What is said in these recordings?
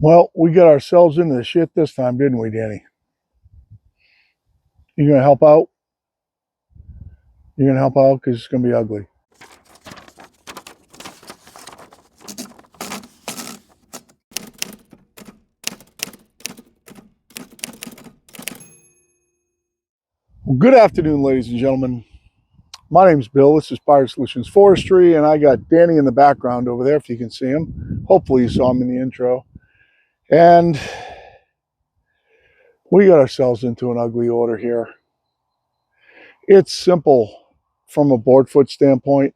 Well, we got ourselves into the shit this time, didn't we, Danny? You gonna help out? You're gonna help out because it's gonna be ugly. Well, good afternoon, ladies and gentlemen. My name's Bill. This is Fire Solutions Forestry, and I got Danny in the background over there, if you can see him. Hopefully you saw him in the intro. And we got ourselves into an ugly order here. It's simple from a board foot standpoint.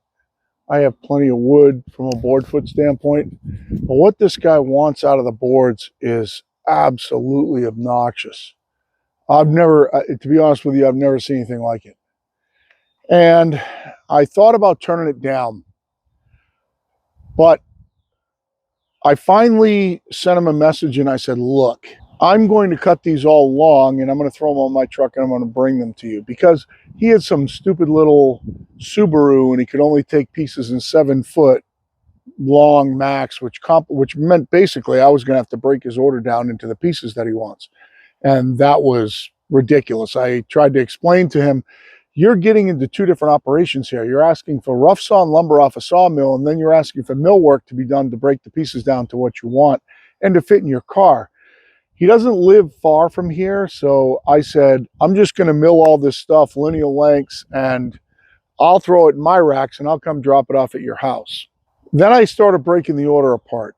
I have plenty of wood from a board foot standpoint. But what this guy wants out of the boards is absolutely obnoxious. I've never, to be honest with you, I've never seen anything like it. And I thought about turning it down, but I finally sent him a message and I said, look, I'm going to cut these all long and I'm going to throw them on my truck and I'm going to bring them to you, because he had some stupid little Subaru and he could only take pieces in 7 foot long max, which meant basically I was going to have to break his order down into the pieces that he wants. And that was ridiculous. I tried to explain to him, you're getting into 2 different operations here. You're asking for rough sawn lumber off a sawmill, and then you're asking for mill work to be done to break the pieces down to what you want and to fit in your car. He doesn't live far from here, so I said, I'm just going to mill all this stuff lineal lengths, and I'll throw it in my racks, and I'll come drop it off at your house. Then I started breaking the order apart,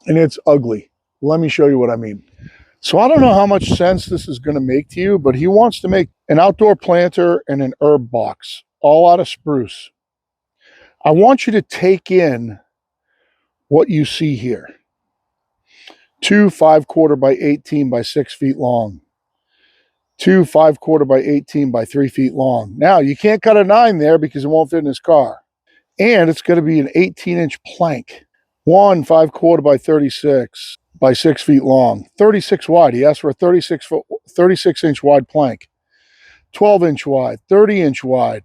and it's ugly. Let me show you what I mean. So I don't know how much sense this is going to make to you, but he wants to make an outdoor planter and an herb box, all out of spruce. I want you to take in what you see here. 2 5/4 by 18 by 6 feet long. 2 5/4 by 18 by 3 feet long. Now, you can't cut a 9 there because it won't fit in his car. And it's going to be an 18-inch plank. 1 5/4 by 36 by 6 feet long. 36 wide. He asked for a 36-inch wide plank. 12-inch wide. 30-inch wide.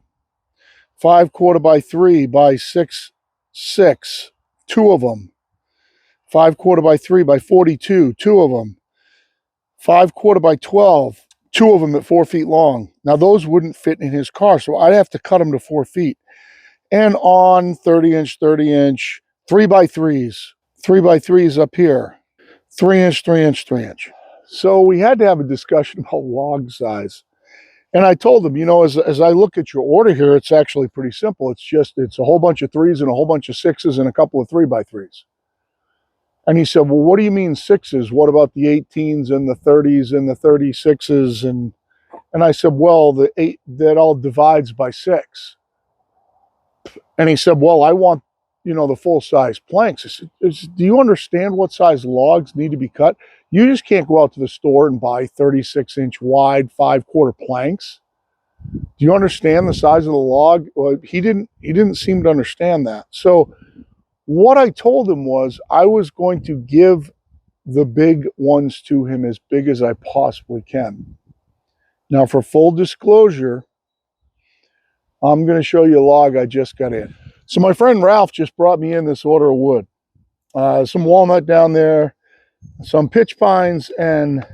5/4 by 3 by 6 6. 2 of them. 5/4 by 3 by 42. 2 of them. 5/4 by 12. 2 of them at 4 feet long. Now those wouldn't fit in his car, so I'd have to cut them to 4 feet. And on 30-inch, 30-inch, 3 by 3s. 3 by 3s up here. 3-inch, 3-inch, 3-inch. So we had to have a discussion about log size. And I told him, you know, as I look at your order here, it's actually pretty simple. It's a whole bunch of 3s and a whole bunch of 6s and a couple of 3 by 3s. And he said, well, what do you mean 6s? What about the 18s and the 30s and the 36s? And I said, well, that all divides by 6. And he said, well, I want, you know, the full size planks. I said, do you understand what size logs need to be cut? You just can't go out to the store and buy 36-inch wide 5/4 planks. Do you understand the size of the log? Well, he didn't seem to understand that. So what I told him was I was going to give the big ones to him as big as I possibly can. Now, for full disclosure, I'm going to show you a log I just got in. So my friend Ralph just brought me in this order of wood. Some walnut down there, some pitch pines, and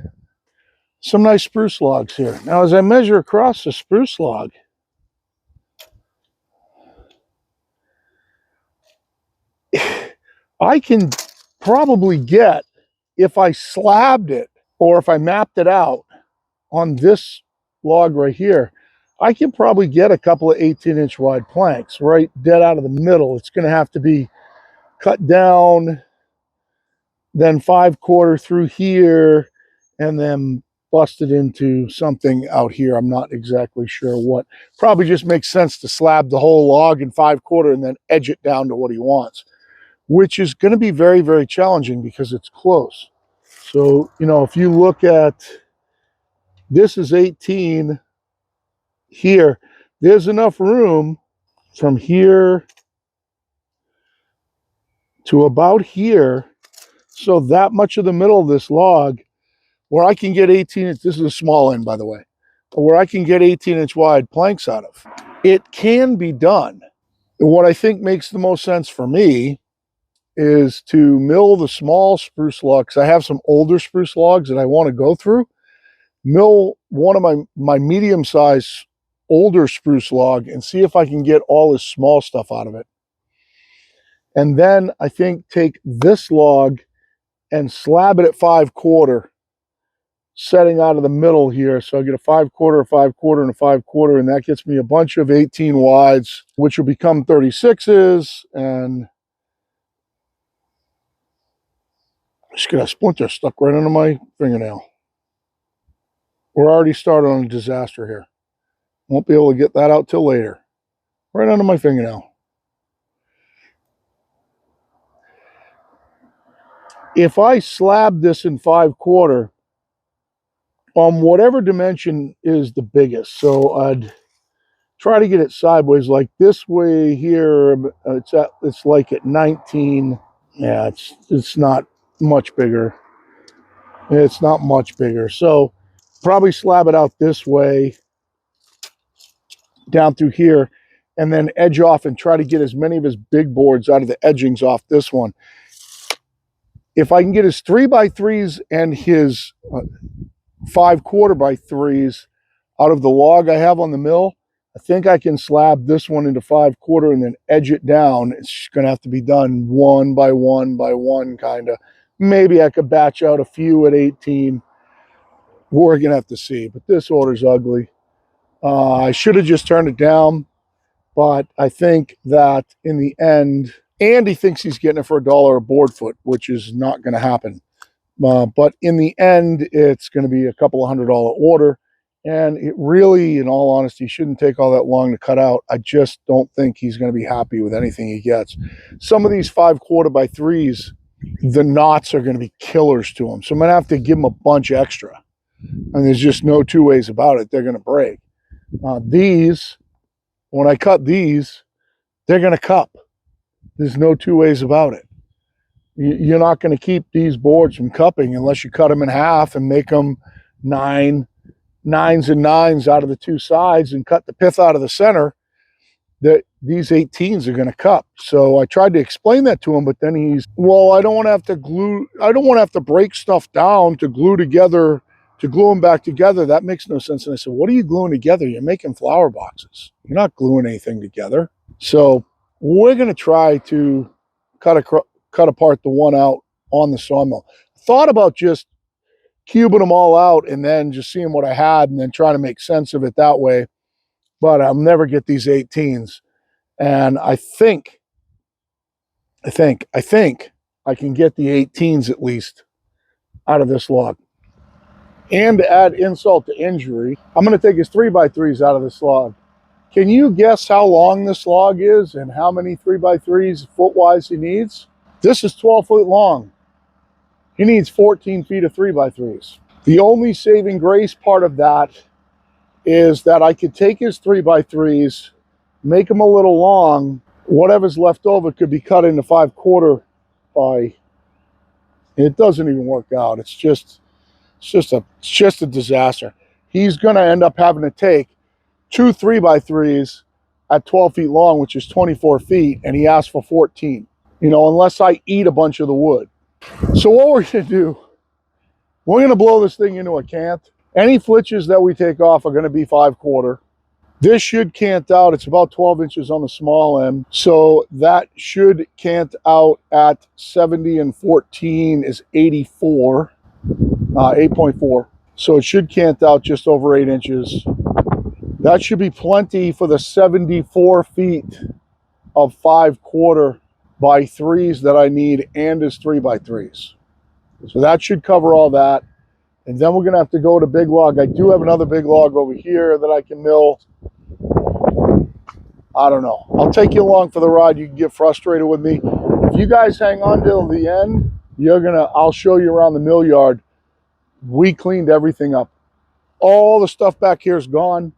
some nice spruce logs here. Now, as I measure across the spruce log, I can probably get, if I slabbed it or if I mapped it out on this log right here, I can probably get a couple of 18-inch wide planks right dead out of the middle. It's going to have to be cut down, then 5/4 through here, and then busted into something out here. I'm not exactly sure what. Probably just makes sense to slab the whole log in 5/4 and then edge it down to what he wants, which is going to be very, very challenging because it's close. So, you know, if you look at, this is 18 here, there's enough room from here to about here, so that much of the middle of this log where I can get 18, this is a small end, by the way, where I can get 18-inch wide planks out of. It can be done. What I think makes the most sense for me is to mill the small spruce logs. I have some older spruce logs that I want to go through. Mill one of my medium-sized older spruce log and see if I can get all this small stuff out of it. And then I think take this log and slab it at 5/4, setting out of the middle here. So I get a 5/4, a 5/4, and a 5/4, and that gets me a bunch of 18 wides, which will become 36s. And I just got a splinter stuck right under my fingernail. We're already started on a disaster here. Won't be able to get that out till later. Right under my fingernail. If I slab this in 5/4, whatever dimension is the biggest, so I'd try to get it sideways, like this way here. It's like at 19. Yeah, it's not much bigger. It's not much bigger. So probably slab it out this way down through here, and then edge off and try to get as many of his big boards out of the edgings off this one. If I can get his 3x3s and his 5/4 by 3s out of the log I have on the mill, I think I can slab this one into 5/4 and then edge it down. It's going to have to be done one by one by one, kind of. Maybe I could batch out a few at 18. We're going to have to see, but this order's ugly. I should have just turned it down, but I think that in the end, Andy thinks he's getting it for $1 a board foot, which is not going to happen. But in the end, it's going to be a couple of $100 order. And it really, in all honesty, shouldn't take all that long to cut out. I just don't think he's going to be happy with anything he gets. Some of these 5/4 by 3s, the knots are going to be killers to him. So I'm going to have to give him a bunch extra. And there's just no two ways about it. They're going to break. These, when I cut these, they're going to cup. There's no two ways about it. You're not going to keep these boards from cupping unless you cut them in half and make them 9s and 9s out of the two sides and cut the pith out of the center. That these 18s are going to cup. So I tried to explain that to him, but then he's, well, I don't want to have to glue. I don't want to have to break stuff down to glue together, to glue them back together. That makes no sense. And I said, what are you gluing together? You're making flower boxes. You're not gluing anything together. So we're going to try to cut apart the one out on the sawmill. Thought about just cubing them all out and then just seeing what I had and then trying to make sense of it that way. But I'll never get these 18s. And I think I can get the 18s at least out of this log. And to add insult to injury, I'm going to take his 3x3s out of this log. Can you guess how long this log is and how many 3x3s foot-wise he needs? This is 12 foot long. He needs 14 feet of 3x3s. The only saving grace part of that is that I could take his 3x3s, make them a little long. Whatever's left over could be cut into 5/4 by. It doesn't even work out. It's just a disaster. He's going to end up having to take 2 3x3s at 12 feet long, which is 24 feet, and he asked for 14. You know, unless I eat a bunch of the wood. So what we're going to do, we're going to blow this thing into a cant. Any flitches that we take off are going to be 5/4. This should cant out. It's about 12 inches on the small end. So that should cant out at 70 and 14 is 84, 8.4. So it should cant out just over 8 inches. That should be plenty for the 74 feet of 5/4 by 3s that I need and his 3x3s. So that should cover all that. And then we're going to have to go to big log. I do have another big log over here that I can mill. I don't know. I'll take you along for the ride. You can get frustrated with me. If you guys hang on till the end, I'll show you around the mill yard. We cleaned everything up. All the stuff back here is gone.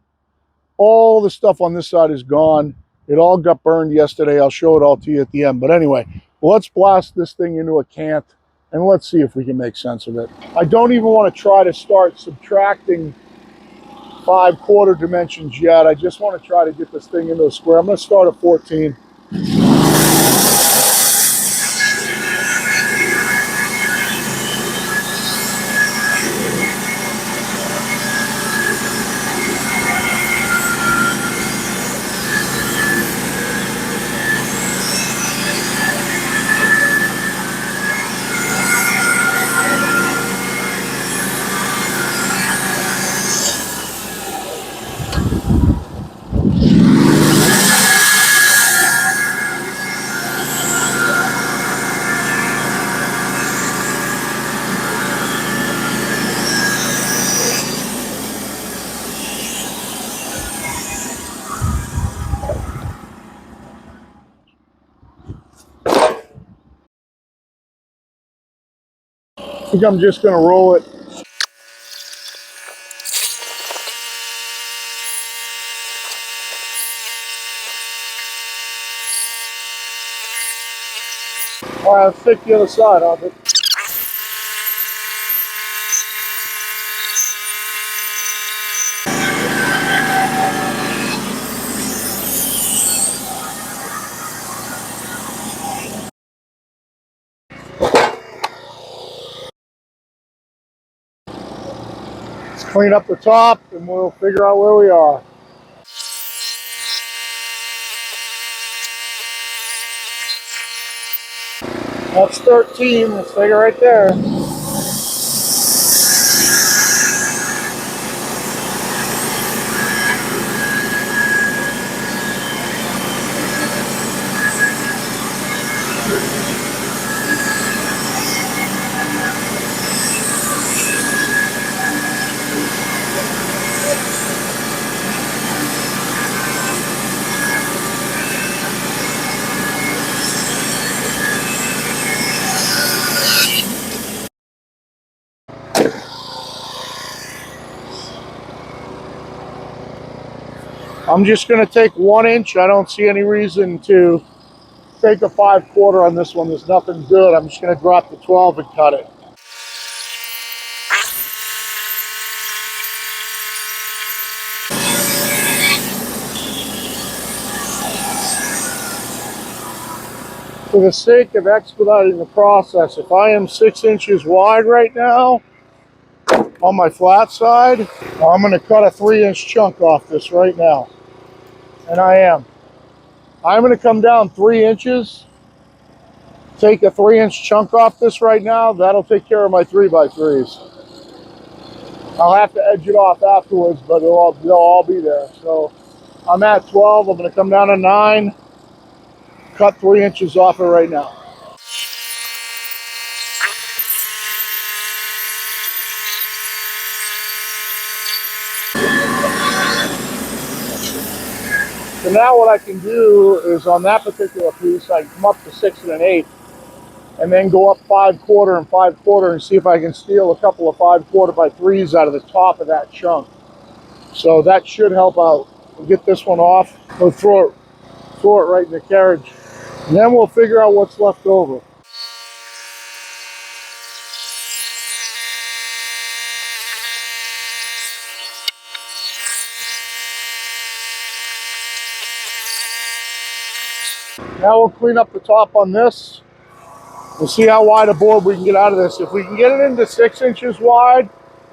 All the stuff on this side is gone. It all got burned yesterday. I'll show it all to you at the end. But anyway, let's blast this thing into a cant and let's see if we can make sense of it. I don't even want to try to start subtracting 5/4 dimensions yet. I just want to try to get this thing into a square. I'm going to start at 14. I think I'm just gonna roll it. All right, let's take the other side of it. Let's clean up the top and we'll figure out where we are. That's 13, let's take it right there. I'm just gonna take 1 inch. I don't see any reason to take a 5/4 on this one. There's nothing good. I'm just gonna drop the 12 and cut it. For the sake of expediting the process, if I am 6 inches wide right now on my flat side, I'm gonna cut a 3-inch chunk off this right now. And I am. I'm gonna come down 3 inches, take a 3-inch chunk off this right now. That'll take care of my 3x3s. I'll have to edge it off afterwards, but they'll all be there. So I'm at 12. I'm going to come down to 9, cut 3 inches off it right now. So now what I can do is on that particular piece, I can come up to 6 1/8 and then go up 5/4 and 5/4 and see if I can steal a couple of 5/4x3s out of the top of that chunk. So that should help out. We'll get this one off. We'll throw it right in the carriage. And then we'll figure out what's left over. Now we'll clean up the top on this. We'll see how wide a board we can get out of this. If we can get it into 6 inches wide,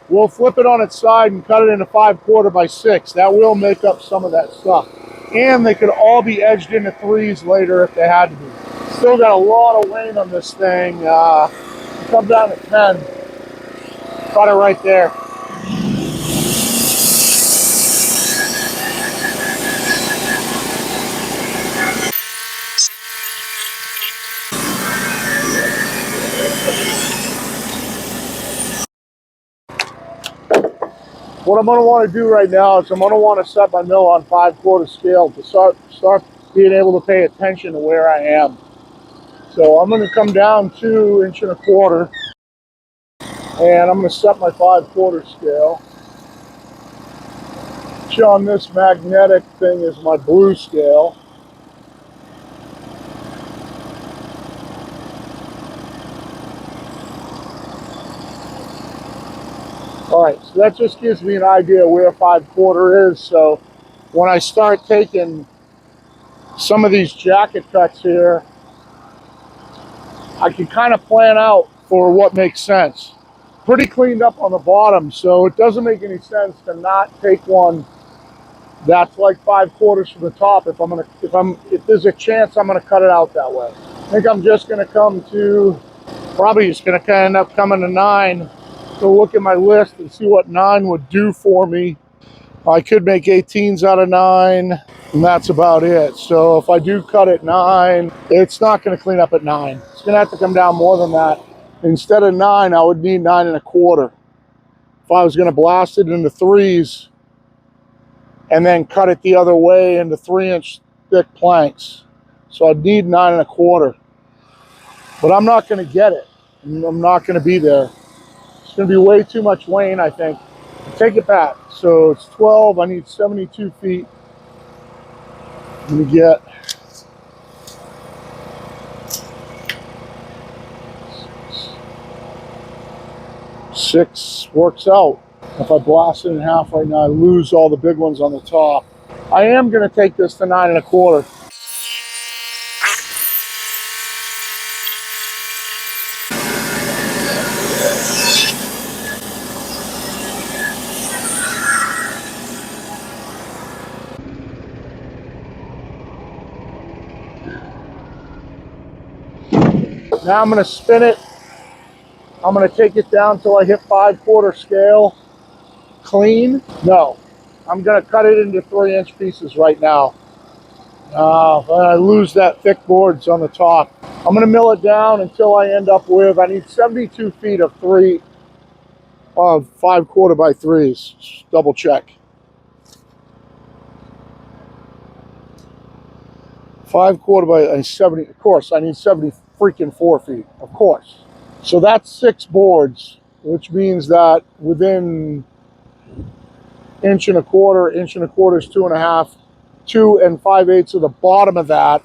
we'll flip it on its side and cut it into 5/4x6. That will make up some of that stuff. And they could all be edged into 3s later if they had to be. Still got a lot of weight on this thing. Come down to 10. Cut it right there. What I'm going to want to do right now is I'm going to want to set my mill on 5/4 scale to start being able to pay attention to where I am. So I'm going to come down 2 1/4 inches and I'm going to set my 5/4 scale. On this magnetic thing is my blue scale. Alright, so that just gives me an idea where 5/4 is. So when I start taking some of these jacket cuts here, I can kind of plan out for what makes sense. Pretty cleaned up on the bottom, so it doesn't make any sense to not take one that's like 5/4 from the top if there's a chance I'm gonna cut it out that way. I think I'm just gonna probably just gonna end up coming to 9. So look at my list and see what 9 would do for me. I could make 18s out of 9, and that's about it. So if I do cut at 9, it's not gonna clean up at 9. It's gonna have to come down more than that. Instead of 9, I would need 9 1/4. If I was gonna blast it into 3s and then cut it the other way into 3-inch thick planks. So I'd need 9 1/4. But I'm not gonna get it. I'm not gonna be there. It's going to be way too much weight, I think. Take it back. So it's 12. I need 72 feet. I'm going to get 6 works out. If I blast it in half right now, I lose all the big ones on the top. I am going to take this to 9 1/4. Now I'm going to spin it. I'm going to take it down till I hit 5/4 scale. Clean? No. I'm going to cut it into 3-inch pieces right now. I lose that thick boards on the top. I'm going to mill it down until I end up with, I need 72 feet of 5/4 by 3s. Double check. 5/4 by 70. Of course, I need 70 freaking 4 feet. Of course. So that's 6 boards, which means that within 1 1/4, 1 1/4 is 2.5, 2 5/8 of the bottom of that.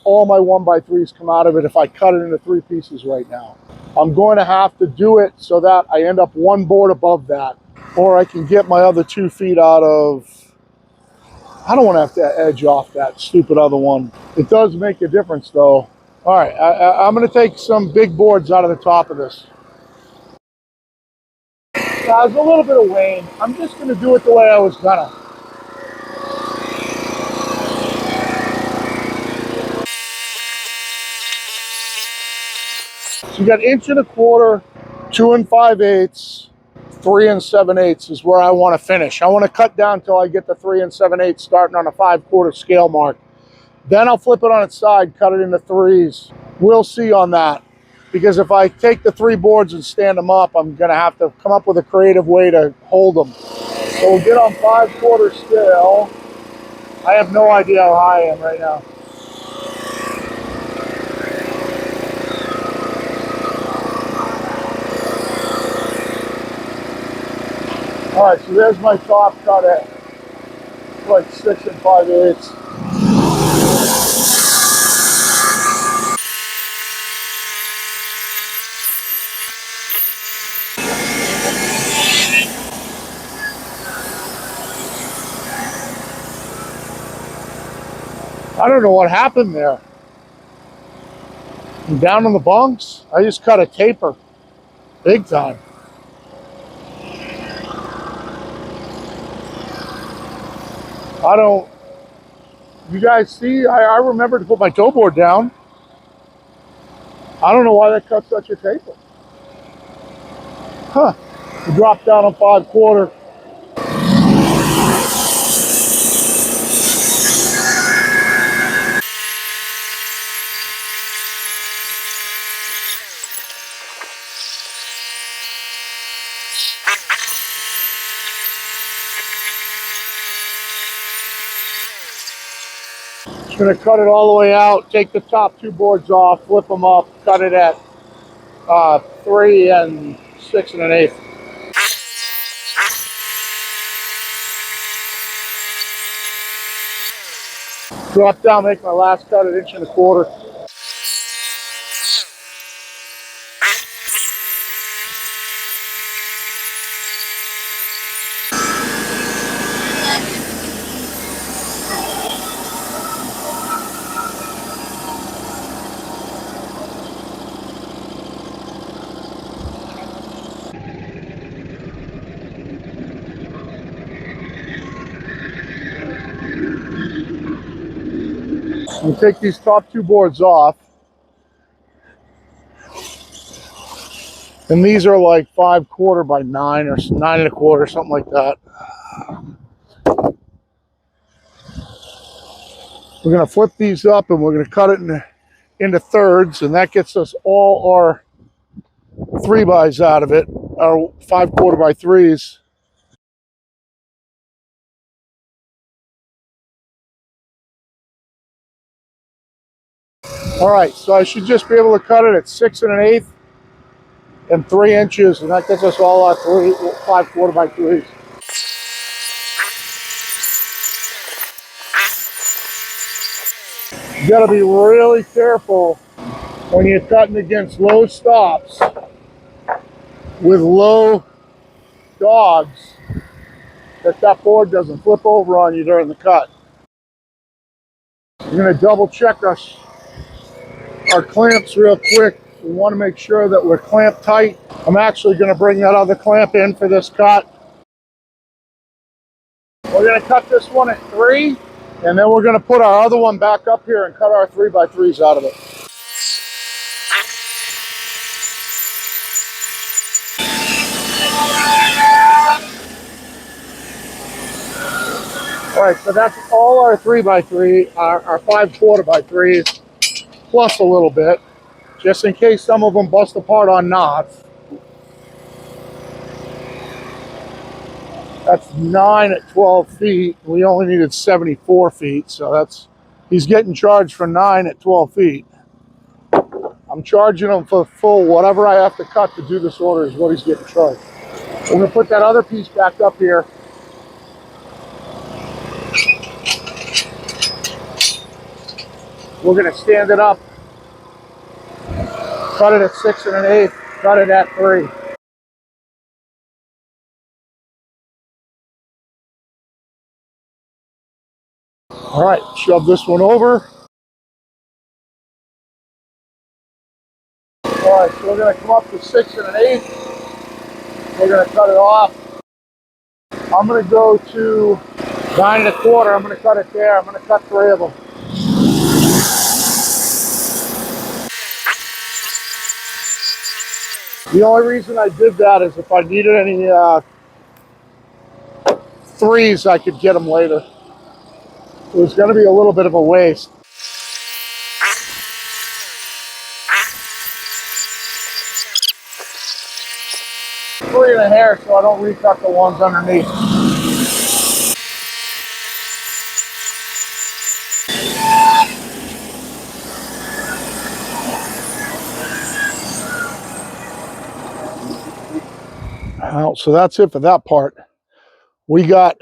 All my 1x3s come out of it if I cut it into 3 pieces right now. I'm going to have to do it so that I end up 1 board above that, or I can get my other 2 feet out of. I don't want to have to edge off that stupid other one. It does make a difference though. All right, I'm going to take some big boards out of the top of this. There's a little bit of wane. I'm just going to do it the way I was gonna. So you got 1 1/4, 2 5/8, 3 7/8 is where I want to finish. I want to cut down till I get the 3 7/8 starting on a 5/4 scale mark. Then I'll flip it on its side, cut it into 3s. We'll see on that. Because if I take the 3 boards and stand them up, I'm going to have to come up with a creative way to hold them. So we'll get on 5/4 scale. I have no idea how high I am right now. All right, so there's my top cut at like 6 5/8. I don't know what happened there. I'm down on the bunks. I just cut a taper, big time. I don't. You guys see? I remember to put my toe board down. I don't know why that cut such a taper. Huh? We dropped down on 5/4. Just gonna cut it all the way out. Take the top 2 boards off, flip them up, cut it at 3 6 1/8. Drop down, make my last cut at 1 1/4. I'm gonna take these top 2 boards off. And these are like 5/4 by 9 or 9 1/4, something like that. We're gonna flip these up and we're gonna cut it into thirds, and that gets us all our 3x out of it, our 5/4 by 3s. All right, so I should just be able to cut it at 6 1/8. and 3 inches, and that gets us all our 5 4x3s. You gotta be really careful when you're cutting against low stops with low dogs that board doesn't flip over on you during the cut. We're gonna double check our clamps real quick. We want to make sure that we're clamped tight. I'm actually going to bring that other clamp in for this cut. We're going to cut this one at 3, and then we're going to put our other one back up here and cut our 3x3s out of it. All right, so that's all our 3x3, our 5 4x3s, plus a little bit, just in case some of them bust apart on knots. That's 9 at 12 feet. We only needed 74 feet, so he's getting charged for 9 at 12 feet. I'm charging him for full. Whatever I have to cut to do this order is what he's getting charged. We're going to put that other piece back up here. We're going to stand it up, cut it at 6 1/8, cut it at 3. All right, shove this one over. All right, so we're going to come up to 6 1/8. We're going to cut it off. I'm going to go to 9 1/4. I'm going to cut it there. I'm going to cut 3 of them. The only reason I did that is if I needed any 3s, I could get them later. It was going to be a little bit of a waste. 3 in a hair so I don't recut the ones underneath. So that's it for that part. We got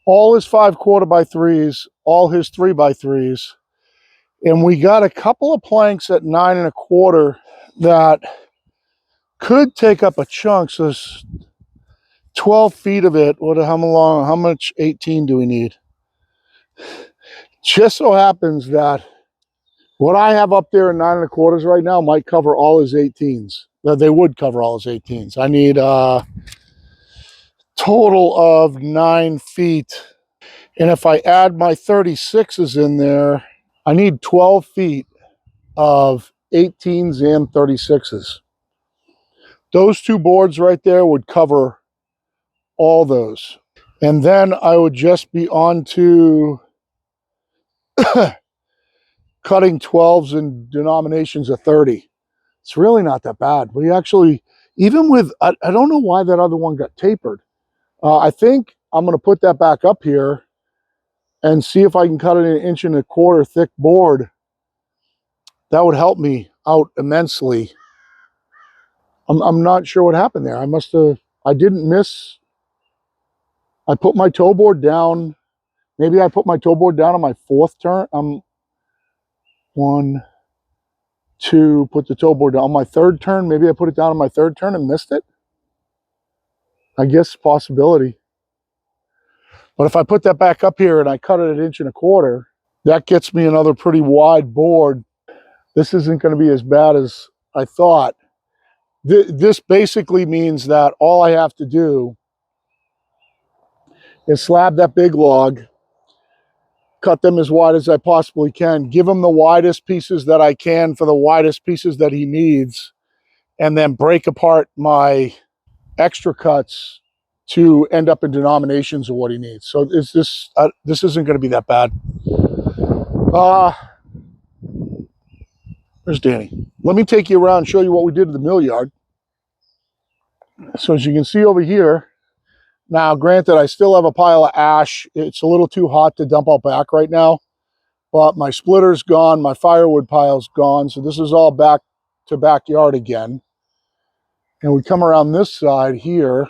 all his 5 4x3s, all his 3x3s, and we got a couple of planks at 9 1/4 that could take up a chunk. So there's 12 feet of it. How much 18 do we need? Just so happens that what I have up there in 9 1/4 right now might cover all his 18s. They would cover all his 18s. I need a total of 9 feet. And if I add my 36s in there, I need 12 feet of 18s and 36s. Those 2 boards right there would cover all those. And then I would just be on to cutting 12s and denominations of 30. It's really not that bad. We actually, even with, I don't know why that other one got tapered. I think I'm going to put that back up here and see if I can cut it an 1 1/4 thick board. That would help me out immensely. I'm not sure what happened there. I didn't miss. I put my toe board down. Maybe I put my toe board down on my 4th turn. 1, 2, put the toe board down on my 3rd turn. Maybe I put it down on my 3rd turn and missed it. I guess possibility. But if I put that back up here and I cut it at 1 1/4, that gets me another pretty wide board. This isn't going to be as bad as I thought. This basically means that all I have to do is slab that big log, cut them as wide as I possibly can, give him the widest pieces that I can for the widest pieces that he needs, and then break apart my extra cuts to end up in denominations of what he needs. So this isn't going to be that bad. There's Danny. Let me take you around and show you what we did to the mill yard. So as you can see over here, now granted I still have a pile of ash. It's a little too hot to dump out back right now, but my splitter's gone, my firewood pile's gone, so this is all back to backyard again. And we come around this side here.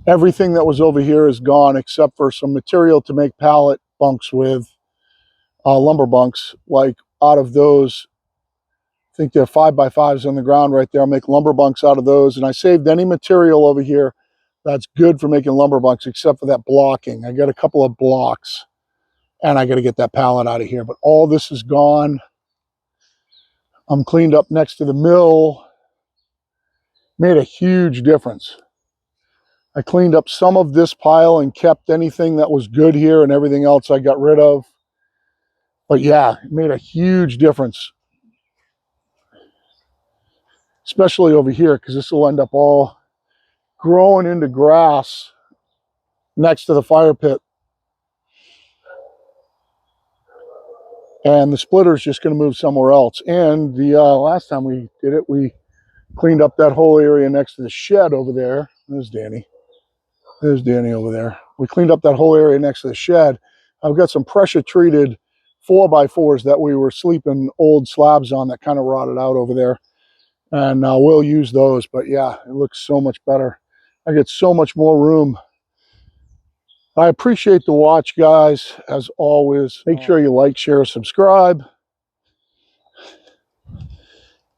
Everything that was over here is gone except for some material to make pallet bunks with, lumber bunks. Like out of those, I think they're 5x5s on the ground right there. I'll make lumber bunks out of those. And I saved any material over here that's good for making lumber bunks except for that blocking. I got a couple of blocks and I got to get that pallet out of here. But all this is gone. I'm cleaned up next to the mill. Made a huge difference. I cleaned up some of this pile and kept anything that was good here, and everything else I got rid of. But yeah, it made a huge difference. Especially over here, because this will end up all growing into grass next to the fire pit. And the splitter is just going to move somewhere else. And the last time we did it, we cleaned up that whole area next to the shed over there. There's Danny. There's Danny over there. We cleaned up that whole area next to the shed. I've got some pressure treated 4x4s that we were sleeping old slabs on that kind of rotted out over there. And we'll use those. But yeah, it looks so much better. I get so much more room. I appreciate the watch, guys. As always, make sure you like, share, subscribe.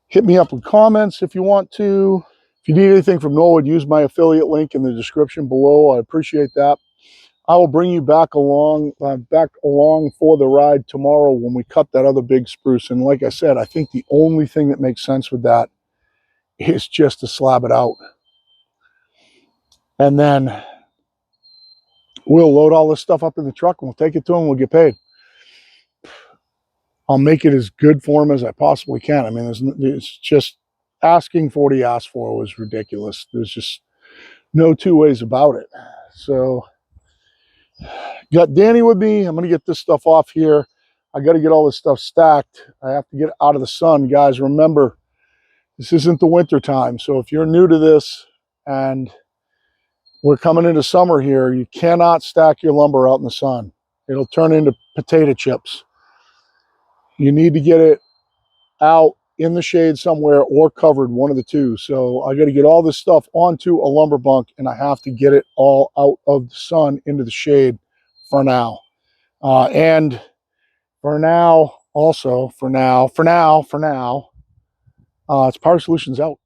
Hit me up with comments if you want to. If you need anything from Norwood, use my affiliate link in the description below. I appreciate that. I will bring you back along for the ride tomorrow when we cut that other big spruce. And like I said, I think the only thing that makes sense with that is just to slab it out. And then we'll load all this stuff up in the truck and we'll take it to them. We'll get paid. I'll make it as good for them as I possibly can. I mean, it's just asking for what he asked for was ridiculous. There's just no two ways about it. So got Danny with me. I'm going to get this stuff off here. I got to get all this stuff stacked. I have to get out of the sun. Guys, remember, this isn't the winter time. So if you're new to this and we're coming into summer here, you cannot stack your lumber out in the sun. It'll turn into potato chips. You need to get it out in the shade somewhere or covered, one of the two. So I got to get all this stuff onto a lumber bunk and I have to get it all out of the sun into the shade for now. And for now, also, it's Power Solutions out.